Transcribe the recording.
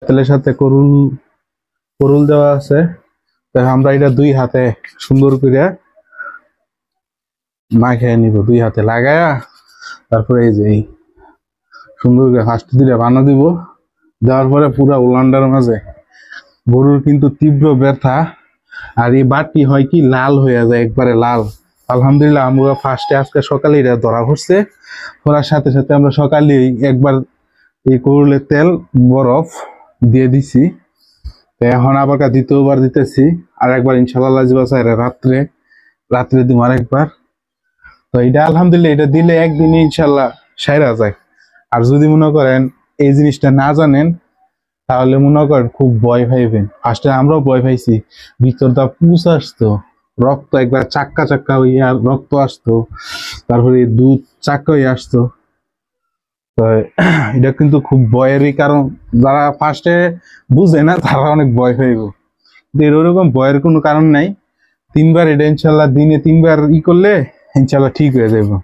তেলের সাথে করুল করুল দেওয়া আছে। তো আমরা এটা দুই হাতে সুন্দর করে মাখিয়ে নিব, দুই হাতে লাগায়া তারপরে এই যে সুন্দর করে ফার্স্ট দিলে বানা দিব। দেওয়ার পরে পুরা উলান্ডার মাঝে গরুর কিন্তু তীব্র ব্যথা, আর এই বাটি হয় কি লাল হয়ে যায়, একবারে লাল। আলহামদুলিল্লাহ আমরা ফার্স্টে আজকে সকালে এটা ধরা পড়ছে। ধরার সাথে সাথে আমরা সকালে একবার এই করুলের তেল বরফ দিয়ে দিছি। এখন আবার দ্বিতীয়বার দিতেছি, আর একবার ইনশাল্লাহ রাত্রে রাত্রে দিব আরেকবার। তো এটা আলহামদুলিল্লাহ এটা দিলে একদিনে ইনশাল্লাহ সাইরা যায়। আর যদি মনে করেন এই জিনিসটা না জানেন, তাহলে মনে করেন খুব ভয় পাইবেন। ফার্স্টে আমরাও ভয় পাইছি, ভিতরটা পুষ আসতো, রক্ত একবার চাক্কা চাক্কা হইয়া রক্ত আসতো, তারপরে দুধ চাক্কা হয়ে আসতো। তো এটা কিন্তু খুব ভয়েরই কারণ, যারা ফার্স্টে বুঝে না তারা অনেক ভয় হইব। এরকম ভয়ের কোনো কারণ নাই। 3 বার এটা ইনশাল্লাহ দিনে 3 বার করলে ইনশাল্লাহ ঠিক হয়ে যাবে।